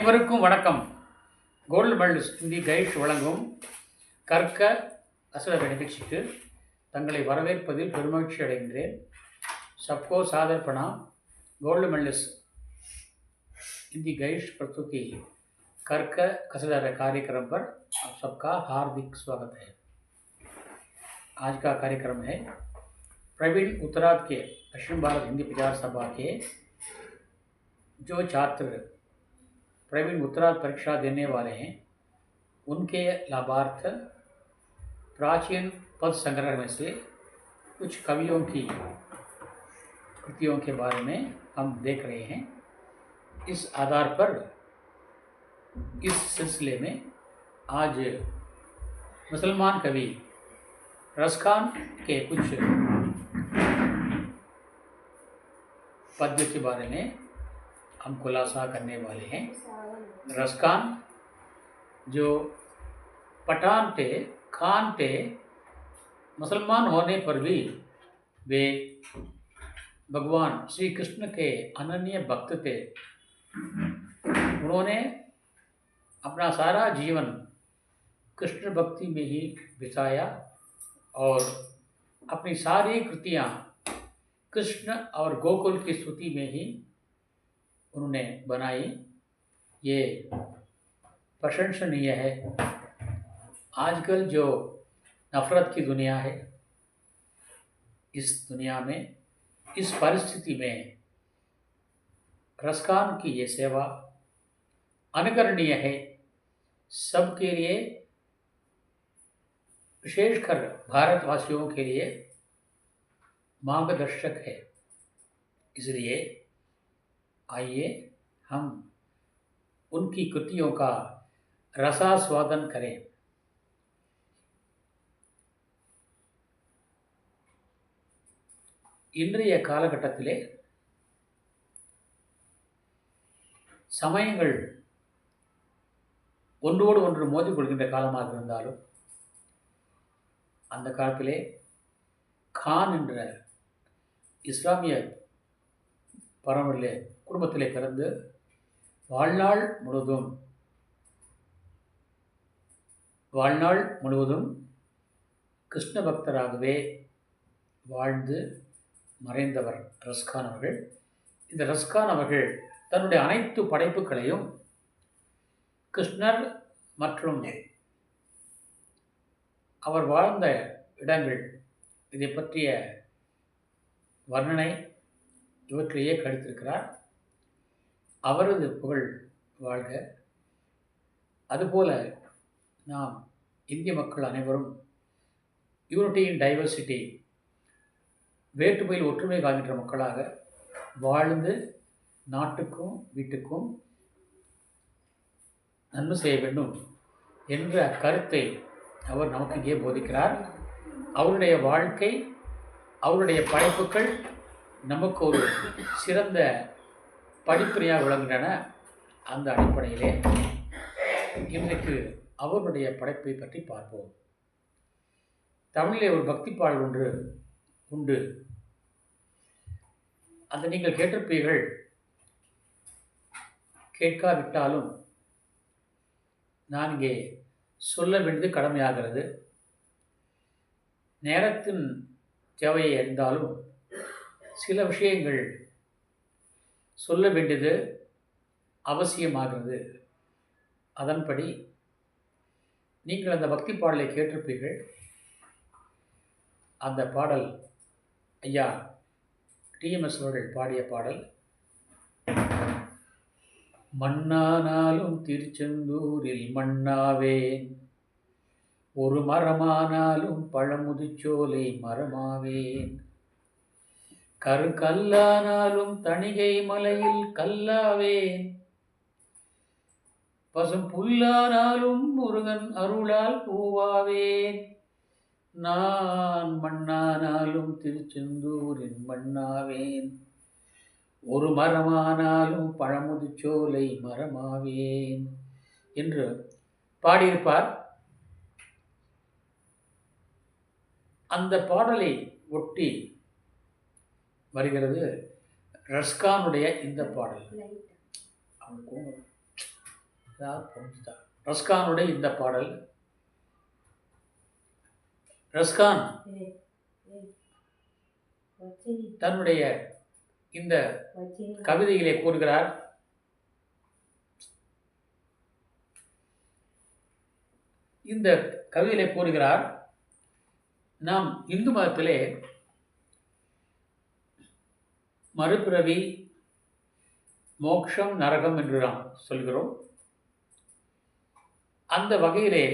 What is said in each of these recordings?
அனைவருக்கும் வணக்கம். Gold medalist Hindi guide வழங்கும் கற்க அசலக நிகழ்ச்சிக்கு தங்களை வரவேற்பதில் பெருமகிழ்ச்சி அடைகின்றேன். सबको सादर प्रणाम. गोल्ड मेडलिस्ट हिंदी गाइड प्रस्तुति कर्क कसरत कार्यक्रम पर आप सबका हार्दिक स्वागत है. आज का कार्यक्रम है प्रवीण उत्तराद के दक्षिण भारत हिंदी प्रचार सभा के जो छात्र प्रवीण उत्तराद परीक्षा देने वाले हैं उनके लाभार्थ प्राचीन पद संग्रह में से कुछ कवियों की कृतियों के बारे में हम देख रहे हैं. इस आधार पर इस सिलसिले में आज मुसलमान कवि रसखान के कुछ पद्य के बारे में हम खुलासा करने वाले हैं. रसखान जो पठान थे, खान थे, मुसलमान होने पर भी वे भगवान श्री कृष्ण के अनन्य भक्त थे. उन्होंने अपना सारा जीवन कृष्ण भक्ति में ही बिताया और अपनी सारी कृतियाँ कृष्ण और गोकुल की स्तुति में ही उन्होंने बनाई. ये प्रशंसनीय है. आजकल जो नफ़रत की दुनिया है, इस दुनिया में इस परिस्थिति में रसखान की ये सेवा अनुकरणीय है. सबके लिए, विशेषकर भारतवासियों के लिए मार्गदर्शक है. इसलिए आइए हम उनकी कृतियों का रसास्वादन करें. இன்றைய காலகட்டத்திலே சமயங்கள் ஒன்றோடு ஒன்று மோதிக்கொள்கின்ற காலமாக இருந்தாலும் அந்த காலத்திலே கான் என்ற இஸ்லாமிய பரம்பரையிலே குடும்பத்திலே பிறந்து வாழ்நாள் முழுவதும் கிருஷ்ண பக்தராகவே வாழ்ந்து மறைந்தவர் ரஸ்கான் அவர்கள். இந்த ரஸ்கான் அவர்கள் தன்னுடைய அனைத்து படைப்புகளையும் கிருஷ்ணர் மற்றும் அவர் வாழ்ந்த இடங்கள் இதை பற்றிய வர்ணனை இவற்றையே கழித்திருக்கிறார். அவரது புகழ் வாழ்க. அதுபோல நாம் இந்திய மக்கள் அனைவரும் யூனிட்டி இன் டைவர்சிட்டி, வேற்றுமையில் ஒற்றுமை காண்கின்ற மக்களாக வாழ்ந்து நாட்டுக்கும் வீட்டுக்கும் நன்மை செய்ய வேண்டும் என்ற கருத்தை அவர் நமக்கு இங்கே போதிக்கிறார். அவருடைய வாழ்க்கை, அவருடைய படைப்புகள் நமக்கு ஒரு சிறந்த படிப்பினையாக விளங்குகின்றன. அந்த அடிப்படையிலே இன்றைக்கு அவருடைய படைப்பை பற்றி பார்ப்போம். தமிழிலே ஒரு பக்தி பாடல் ஒன்று உண்டு. அதை நீங்கள் கேட்டிருப்பீர்கள். கேட்காவிட்டாலும் நான் இங்கே சொல்ல வேண்டியது கடமையாகிறது. நேரத்தின் தேவையை அறிந்தாலும் சில விஷயங்கள் சொல்ல வேண்டியது அவசியமாகிறது. அதன்படி நீங்கள் அந்த பக்தி பாடலை கேட்டிருப்பீர்கள். அந்த பாடல் ஐயா டிஎம்எஸ் அவர்கள் பாடிய பாடல். மண்ணானாலும் திருச்செந்தூரில் மண்ணாவேன், ஒரு மரமானாலும் பழமுதிர்ச்சோலை மரமாவேன், கல்லானாலும் தணிகை மலையில் கல்லாவேன், பசும் புல்லானாலும் முருகன் அருளால் பூவாவேன், நான் மண்ணானாலும் திருச்செந்தூரின் மண்ணாவேன், ஒரு மரமானாலும் பழமுதிர்ச்சோலை மரமாவேன் என்று பாடியிருப்பார். அந்த பாடலை ஒட்டி வருகிறது ரஸ்கானுடைய இந்த பாடல். ஏதாவது புரிஞ்சுதான். ரஸ்கானுடைய இந்த பாடல், ரஸ்கான் தன்னுடைய இந்த கவிதையிலே கூறுகிறார், இந்த கவிதையிலே கூறுகிறார், நாம் இந்து மதத்திலே மறுபிறவி, மோட்சம், நரகம் என்று நாம் சொல்கிறோம். அந்த வகையிலே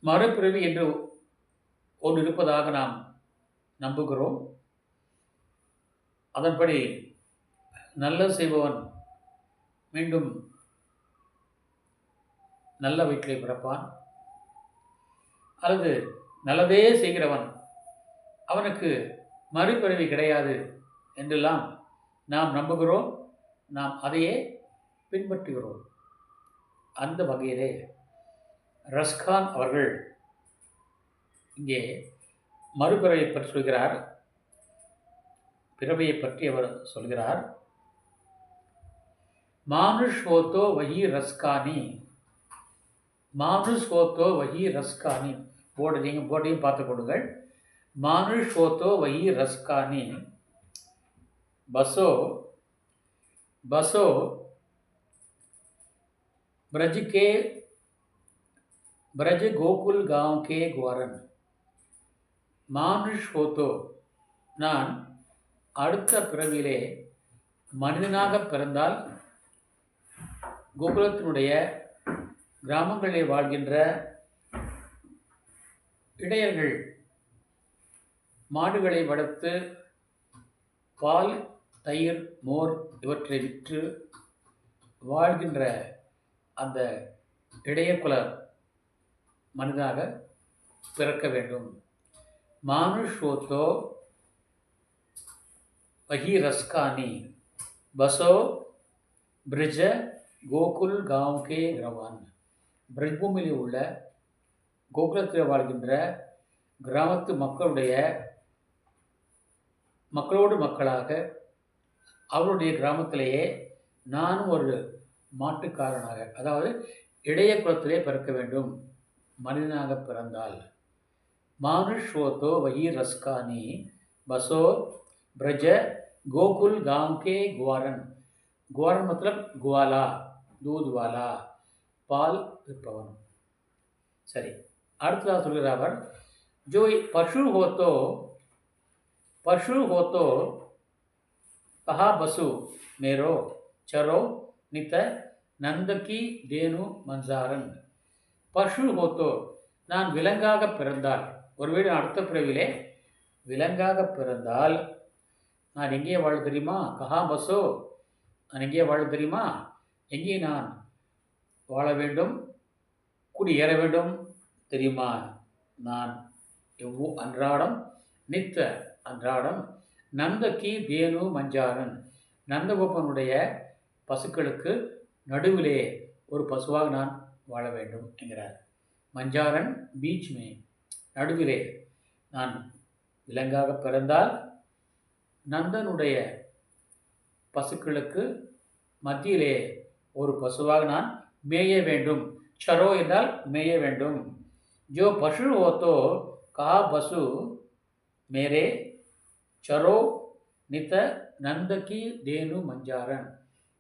மறுபிறவி என்று ஒன்று இருப்பதாக நாம் நம்புகிறோம். அதன்படி நல்லது செய்பவன் மீண்டும் நல்ல வயிற்றிலே பிறப்பான், அல்லது நல்லதே செய்கிறவன் அவனுக்கு மறுபிறவி கிடையாது என்றெல்லாம் நாம் நம்புகிறோம். நாம் அதையே பின்பற்றுகிறோம். அந்த வகையிலே ரஸ்கான் அவர்கள் இங்கே மறுபிறவை பற்றி சொல்கிறார். பிறவையை பற்றி அவர் சொல்கிறார், மானுஷ் ஹோத்தோ வஹி ரஸ்கானி, மானுஷ் ஹோத்தோ வஹி ரஸ்கானி. போர்டையும் பார்த்து கொடுங்கள். மானுஷ் ஹோத்தோ வஹி ரஸ்கானி, बसो बसो ब्रज गोकुल गांव के ग्वारन. மானுஷ் ஹோத்தோ, நான் அடுத்த பிறவிலே மனிதனாக பிறந்தால் கோகுலத்தினுடைய கிராமங்களில் வாழ்கின்ற இடையர்கள் மாடுகளை வளர்த்து பால், தயிர், மோர் இவற்றை விற்று வாழ்கின்ற அந்த இடையக்குல மனிதனாக பிறக்க வேண்டும். மானுஷ் ஹோத்தோ வஹி ரஸ்கானி, பசோ பிரிஜ கோகுல் காவ் கே கிரவான். பிரிஜ்பூமியில் உள்ள கோகுலத்தில் வாழ்கின்ற கிராமத்து மக்களோடு மக்களாக அவருடைய கிராமத்திலேயே நானும் ஒரு மாட்டுக்காரனாக, அதாவது இடைய குலத்திலே பிறக்க வேண்டும் மனிதனாக பிறந்தால். மானுஷ் ஹோத்தோ வஹி ரஸ்கானி, பசோ ब्रज गोकुल गांव के ग्वारन. ग्वारन मतलब ग्वाला, दूध वाला, பால் விற்பவன். சரி, அடுத்ததாக சொல்கிறார் அவர், जो पशु हो तो कहा बसु मेरो चरो नित नंद की देनु मंजारन. பசு ஹோத்தோ, நான் விலங்காக பிறந்தால், ஒருவேளை அடுத்த பிறவிலே விலங்காக பிறந்தால் நான் எங்கே வாழ தெரியுமா? கஹா பசோ, நான் எங்கே வாழ தெரியுமா? எங்கே நான் வாழ வேண்டும், குடியேற வேண்டும் தெரியுமா? நான் அன்றாடம், நித்த அன்றாடம், நந்தகி தேனு மஞ்சாரன், நந்தகோபனுடைய பசுக்களுக்கு நடுவிலே ஒரு பசுவாக நான் வாழ வேண்டும் என்கிறார். மஞ்சாரன் பீச் மே, நடுவிலே நான் விலங்காக பிறந்தால் நந்தனுடைய பசுக்களுக்கு மத்தியிலே ஒரு பசுவாக நான் மேய வேண்டும். சரோ என்றால் மேய வேண்டும். ஜோ பசு ஹோத்தோ கா பசு மேரே சரோ நித நந்தகி தேனு மஞ்சாரன்.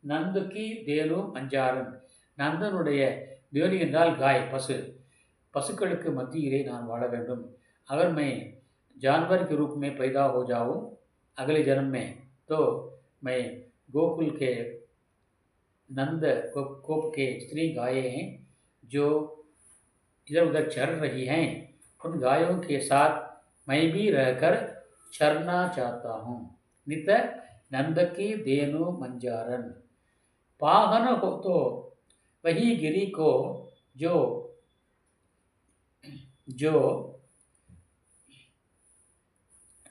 நந்தகி தேனு மஞ்சாரன், நந்தனுடைய தேனு என்றால் காய், பசுக்களுக்கு மத்தியிலே நான் வாழ வேண்டும். अगर मैं जानवर के रूप में पैदा हो जाऊं अगले जन्म में, तो मैं गोकुल के नंद गोप के स्त्री गायें हैं जो इधर उधर चर रही हैं, उन गायों के साथ मैं भी रहकर चरना चाहता हूँ. नित नंद की देनु मंजारन. पाहन हो तो वही गिरी को जो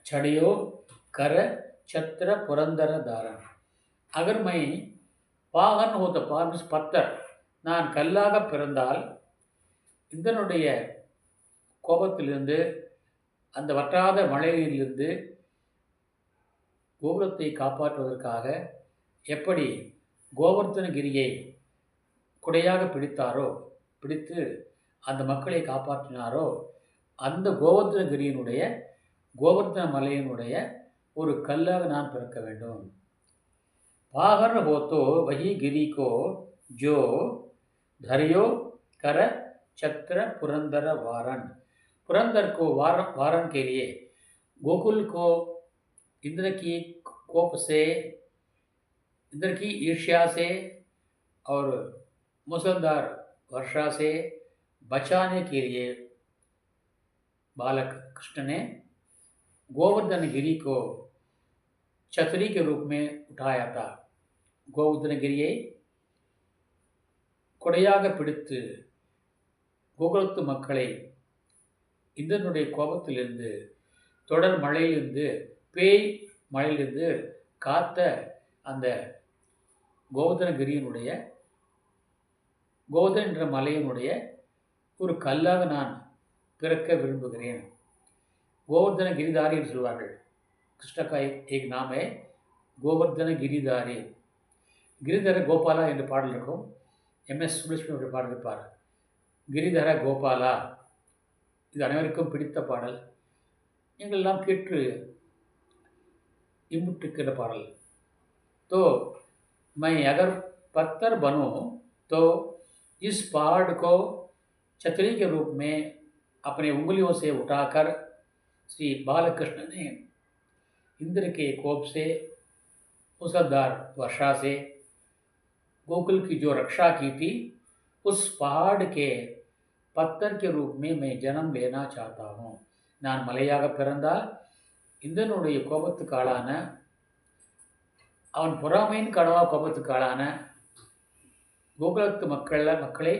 छड़ियो कर छत्र पुरंदर धारण. अगर मैं பாகன் ஹோத்த, பாகன் பத்தர், நான் கல்லாக பிறந்தால் இந்தனுடைய கோபத்திலிருந்து, அந்த வற்றாத மழையிலிருந்து கோகுலத்தை காப்பாற்றுவதற்காக எப்படி கோவர்த்தனகிரியை குடையாக பிடித்து அந்த மக்களை காப்பாற்றினாரோ அந்த கோவர்த்தன மலையினுடைய ஒரு கல்லாக நான் பிறக்க வேண்டும். பாகர் ஹோத்தோ வஹி கிரி கோ ஜோ धरियो कर छत्र पुरंदर वारन. पुरंदर को वारन के लिए गोकुल को इंद्र की कोप से, इंद्र की ईर्ष्या से और मूसलाधार वर्षा से बचाने के लिए बालक कृष्ण ने गोवर्धन गिरी को छतरी के रूप में उठाया था. गोवर्धन गिरिயை கொடையாக பிடித்து கோகுலத்து மக்களை இந்திரனுடைய கோபத்திலிருந்து, தொடர் மழையிலிருந்து, பேய் மழையிலிருந்து காத்த அந்த கோவர்தன் என்ற மலையினுடைய ஒரு கல்லாக நான் பிறக்க விரும்புகிறேன். கோவர்தன கிரிதாரி என்று சொல்வார்கள். கிருஷ்ணகா ஏக் நாம கோவர்தன கிரிதாரி. கிரிதர கோபாலா என்று பாடல் இருக்கும். MS சுப்புலட்சுமி பாடல் இருப்பார். கிரிதர கோபாலா, இது அனைவருக்கும் பிடித்த பாடல். எங்களெல்லாம் கேட்டு இம்புட்டுக்கிற பாடல். तो मैं अगर पत्थर बनूं तो इस पहाड़ को छतरी के रूप में अपने उंगलियों से उठाकर श्री बालकृष्ण ने इंद्र के कोप से, मूसलाधार वर्षा से गोकुल की जो रक्षा की थी, उस पहाड़ के पत्थर के रूप में मैं जन्म लेना चाहता हूँ. நான் மலையாக பிறந்தால் இந்திரனுடைய கோபத்துக்கு ஆளான, அவன் பொறாமையின் கோபத்துக்கு ஆளான கோகுலத்து மக்களை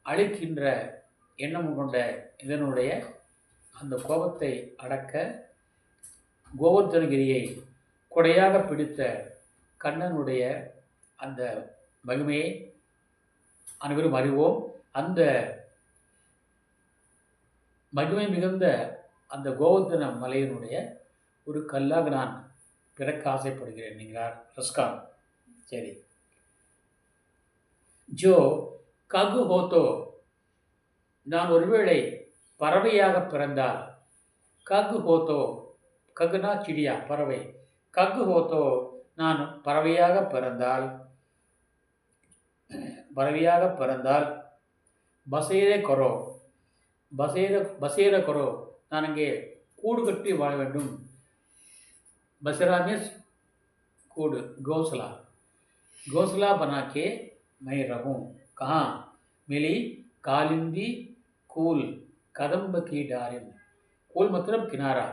அழிக்கின்ற எண்ணம் கொண்ட இதனுடைய அந்த கோபத்தை அடக்க கோவர்த்தனகிரியை கொடையாக பிடித்த கண்ணனுடைய அந்த மகிமையை அனைவரும் அறிவோம். அந்த மகிமை மிகுந்த அந்த கோவர்த்தன மலையினுடைய ஒரு கல்லாக நான் பிறக்க ஆசைப்படுகிறேன் என்கிறார் ரஸ்கான். சரி. ஜோ ககு ஹோத்தோ, நான் ஒருவேளை பறவையாக பிறந்தால், ககு ஹோத்தோ, ககுனா சிடியா, பறவை. ககு ஹோத்தோ, நான் பறவையாக பிறந்தால் பசேர கரோ, நான் அங்கே கூடு கட்டி வாழ வேண்டும். बसेरा मीन्स कूड़, घोंसला बना के मैं रहूं. कहाँ? मिली कालिंदी कूल कदम्ब की डारिन. कूल मतलब किनारा,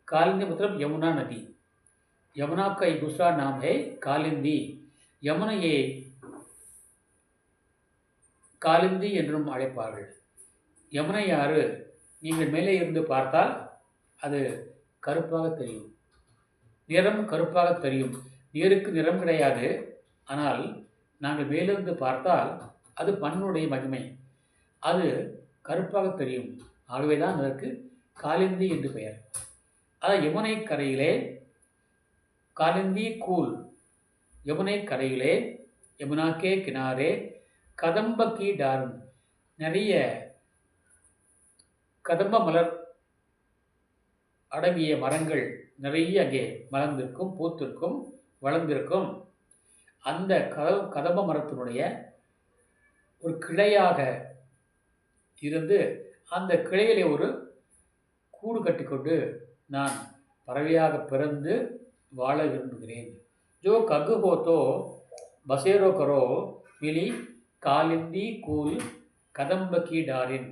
कालिंदी मतलब यमुना नदी. यमुना का एक दूसरा नाम है कालिंदी. यमुனையை காலிந்தி என்றும் அழைப்பார்கள். யமுனை ஆறு நீங்கள் மேலே இருந்து பார்த்தால் அது கருப்பாக தெரியும். நிறம் கருப்பாக தெரியும். நீருக்கு நிறம் கிடையாது. ஆனால் நாங்கள் மேலிருந்து பார்த்தால் அது மண்ணுடைய மகிமை, அது கருப்பாக தெரியும். ஆகவே தான் அதற்கு காலிந்தி என்று பெயர். அதாவது யமுனை கரையிலே காலிந்தி கூல், யமுனை கரையிலே, யமுனாக்கே கினாரே கதம்ப கீ டாரன், நிறைய கதம்ப மலர் அடங்கிய மரங்கள் நிறைய அங்கே மலர்ந்திருக்கும், பூத்திருக்கும், வளர்ந்திருக்கும். அந்த கதம்ப மரத்தினுடைய ஒரு கிளையாக இருந்து அந்த கிளையிலே ஒரு கூடு கட்டிக்கொண்டு நான் பறவையாக பிறந்து வாழ விரும்புகிறேன். ஜோ ககு ஹோத்தோ பசேரோ கரோ மிலி காலிந்தி கூல் கதம்பகி டாரின்.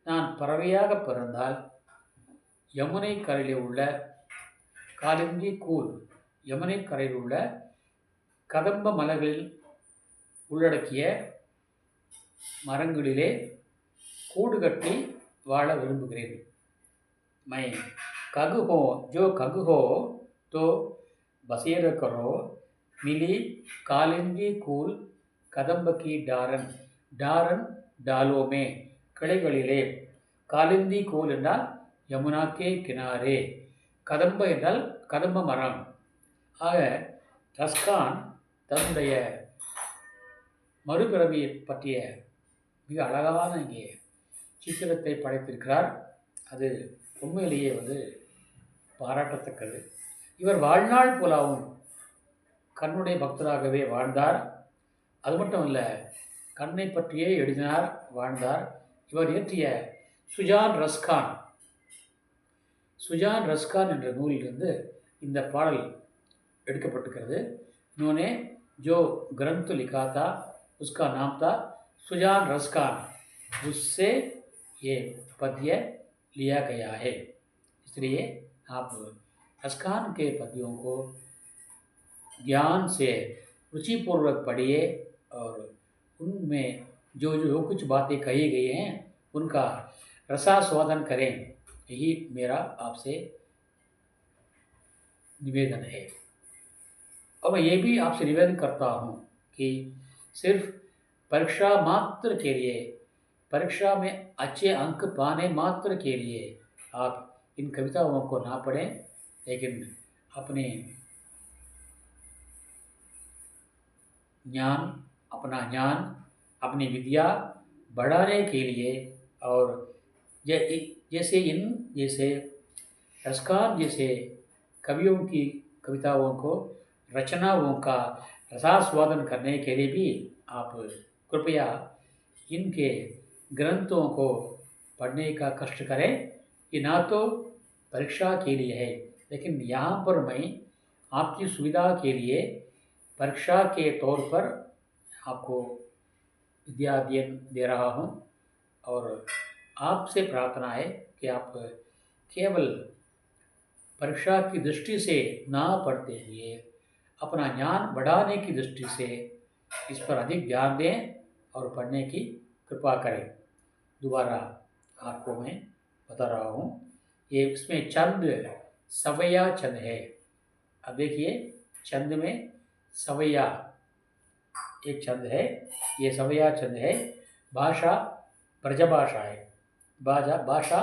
நான் பறவையாக பிறந்தால் யமுனை கரையிலே உள்ள காலிந்தி கூல், யமுனை கரையில் உள்ள கதம்ப மலர்களில் உள்ளடக்கிய மரங்களிலே கூடு கட்டி வாழ விரும்புகிறேன். மை ககு ஹோ, ஜோ ககு ஹோ தோ பசேர கரோ மிலி காலிந்தி கூல் கதம்பகி டாரன். டாரன் டாலோமே, கிளைகளிலே. காலிந்தி கூல் என்றால் யமுனாக்கே கினாரே, கதம்ப என்றால் கதம்ப மரம். ஆக ரஸ்கான் தன்னுடைய மறுபிறவியை பற்றிய மிக அழகான இங்கே சித்திரத்தை படைத்திருக்கிறார். அது உண்மையிலேயே பாராட்டத்தக்கது. இவர் வாழ்நாள் போலாவும் கண்ணுடைய பக்தராகவே வாழ்ந்தார். அது மட்டும் இல்லை, கண்ணை பற்றியே எழுதினார், வாழ்ந்தார். இவர் இயற்றிய சுஜான் ரஸ்கான் என்ற நூலிலிருந்து இந்த பாடல் எடுக்கப்பட்டிருக்கிறது. इन्होंने जो ग्रंथ लिखा था उसका नाम था सुजान रस्कान, उससे ये पद्य लिया गया है. इसलिए आप रस्कान के पद्यों को ध्यान से रुचिपूर्वक पढ़िए और उनमें जो जो कुछ बातें कही गई हैं उनका रसास्वादन करें. यही मेरा आपसे निवेदन है. और मैं ये भी आपसे निवेदन करता हूँ कि सिर्फ परीक्षा मात्र के लिए, परीक्षा में अच्छे अंक पाने मात्र के लिए आप इन कविताओं को ना पढ़ें, लेकिन अपने अपना ज्ञान, अपनी विद्या बढ़ाने के लिए और जैसे रस्कान जैसे कवियों की कविताओं को, रचनाओं का रसास्वादन करने के लिए भी आप कृपया इनके ग्रंथों को पढ़ने का कष्ट करें. ये ना तो परीक्षा के लिए है, लेकिन यहाँ पर मैं आपकी सुविधा के लिए परीक्षा के तौर पर आपको विद्या दे रहा हूँ. और आपसे प्रार्थना है कि आप केवल परीक्षा की दृष्टि से ना पढ़ते हुए अपना ज्ञान बढ़ाने की दृष्टि से इस पर अधिक ध्यान दें और पढ़ने की कृपा करें. दोबारा आपको मैं बता रहा हूँ, ये इसमें चंद सवैया चंद है. अब देखिए, चंद में सवैया एक चंद है. ये सवैया चंद है. भाषा ब्रजभाषा है, भाषा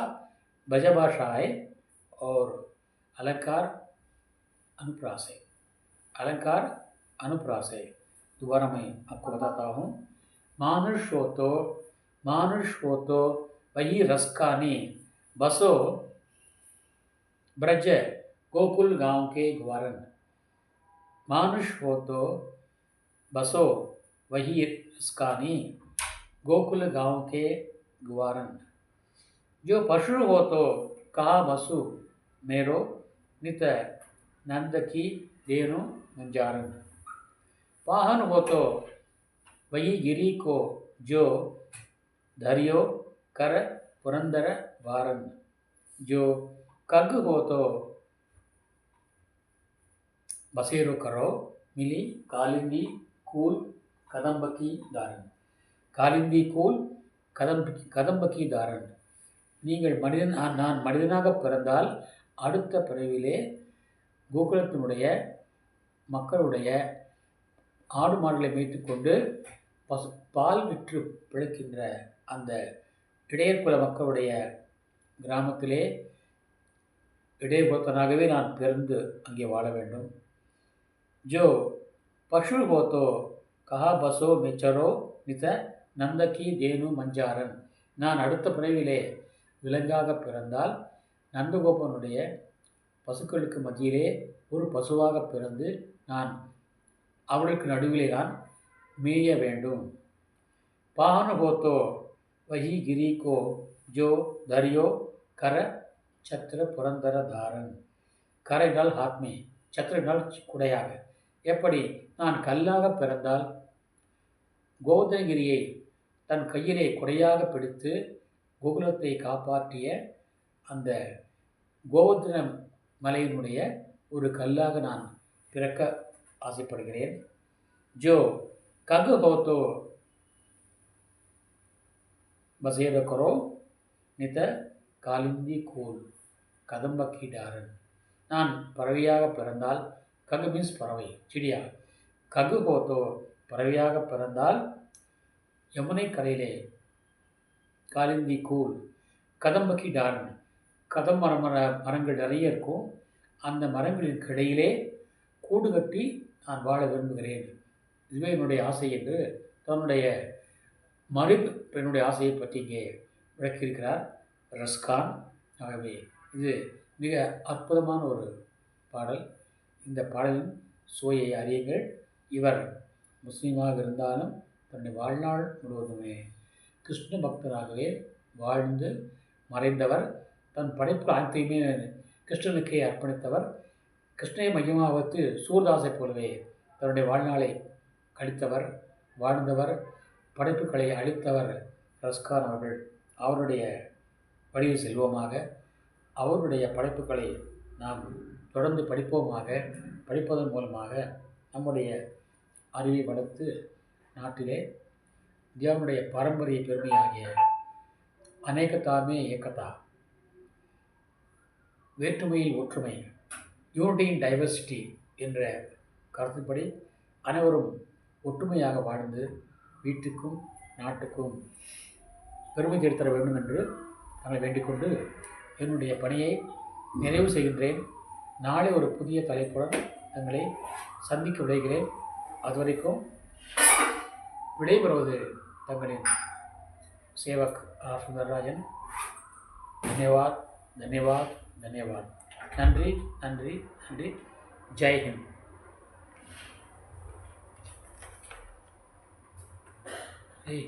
ब्रजभाषा है. और अलंकार अनुप्रास है. दोबारा मैं आपको बताता हूँ. मानुष हो तो वही रस्कानी, बसो ब्रज गोकुल गांव के ग्वारन. मानुष हो तो बसो वही रस्कानी, गोकुल गांव के ग्वारन. जो पशु हो तो कहा बसु मेरो, नित नंद की देनु मुंजारन. वाहन हो तो वही गिरी को, जो धरियो कर पुरंदर वारन. जो कग हो तो बसेरो करो, मिली कालिंदी कूल कदम्बकी दारन. காலிந்தி கூல் கதம்பக்கி தாரன். நீங்கள் நான் மனிதனாக பிறந்தால் அடுத்த பிறவிலே கோகுலத்தினுடைய மக்களுடைய ஆடு மாடுகளை மேய்த்து கொண்டு பால் விற்று பிழைக்கின்ற அந்த இடையர்குல மக்களுடைய கிராமத்திலே இடையர்குலத்தனாகவே நான் பிறந்து அங்கே வாழ வேண்டும். ஜோ பசு ஹோத்தோ கஹா பசோ மெச்சரோ நித நந்தகி தேனு மஞ்சாரன். நான் அடுத்த பிறவிலே விலங்காக பிறந்தால் நந்தகோபனுடைய பசுக்களுக்கு மத்தியிலே ஒரு பசுவாக பிறந்து நான் அவளுக்கு நடுவிலே நான் மேய வேண்டும். பானுகோத்தோ வஹி கிரிகோ ஜோ தரியோ கர சத்திர புரந்தர தாரன். கரைனால் ஆத்மே, சத்திரனால் குடையாக. எப்படி நான் கல்லாக பிறந்தால் கோவர்தனகிரியை தன் கையிலே குடையாக பிடித்து கோகுலத்தை காப்பாற்றிய அந்த கோவர்தன மலையினுடைய ஒரு கல்லாக நான் பிறக்க ஆசைப்படுகிறேன். ஜோ ககு ஹோத்தோ பசேர கரோ நித காலிந்தி கூல் கதம்பக்கி டாரன். நான் பறவையாக பிறந்தால், ககு மீன்ஸ் பறவை, சிடியா. ககு ஹோத்தோ பறவையாக பிறந்தால் யமுனை கரையிலே காலிந்தி கூல் கதம்பக்கி டாரன். மரங்கள் நிறைய இருக்கும். அந்த மரங்களுக்கு இடையிலே கூடு கட்டி நான் வாழ விரும்புகிறேன். இதுவே என்னுடைய ஆசை என்று தன்னுடைய மறு பெண்ணுடைய ஆசையை பற்றி இங்கே விளக்கியிருக்கிறார் ரஸ்கான். ஆகவே இது மிக அற்புதமான ஒரு பாடல். இந்த பாடலின் சுவையை அறியுங்கள். இவர் முஸ்லீமாக இருந்தாலும் தன்னுடைய வாழ்நாள் முழுவதுமே கிருஷ்ண பக்தராகவே வாழ்ந்து மறைந்தவர். தன் படைப்பு அனைத்தையுமே கிருஷ்ணனுக்கே அர்ப்பணித்தவர். கிருஷ்ணனை மையமாக வைத்து சூர்தாஸை போலவே தன்னுடைய வாழ்நாளை கழித்தவர், வாழ்ந்தவர், படைப்புகளை அளித்தவர் ரஸ்கான் அவர்கள். அவருடைய வழியில் செல்வோமாக, அவருடைய படைப்புகளை நாம் தொடர்ந்து படிப்போமாக. படிப்பதன் மூலமாக நம்முடைய அறிவை வளர்த்து நாட்டிலே இந்தியாவுடைய பாரம்பரிய பெருமையாகிய அநேகத்தாமே ஏகதா, வேற்றுமையில் ஒற்றுமை, யூனிட்டி இன் டைவர்சிட்டி என்ற கருத்துப்படி அனைவரும் ஒற்றுமையாக வாழ்ந்து வீட்டுக்கும் நாட்டுக்கும் பெருமை தேடித்தர வேண்டும் என்று நாங்கள் வேண்டிக்கொண்டு என்னுடைய பணியை நிறைவு செய்கின்றேன். நாளை ஒரு புதிய தலைப்புடன் தங்களை சந்திக்க விளைகிறேன். அதுவரைக்கும் விடைபெறுவது தங்களின் சேவக் ஆர் சுந்தரராஜன். தன்யவாத், தன்யவாத், தன்யவாத். நன்றி, நன்றி, நன்றி. ஜெய்ஹிந்த். Hey.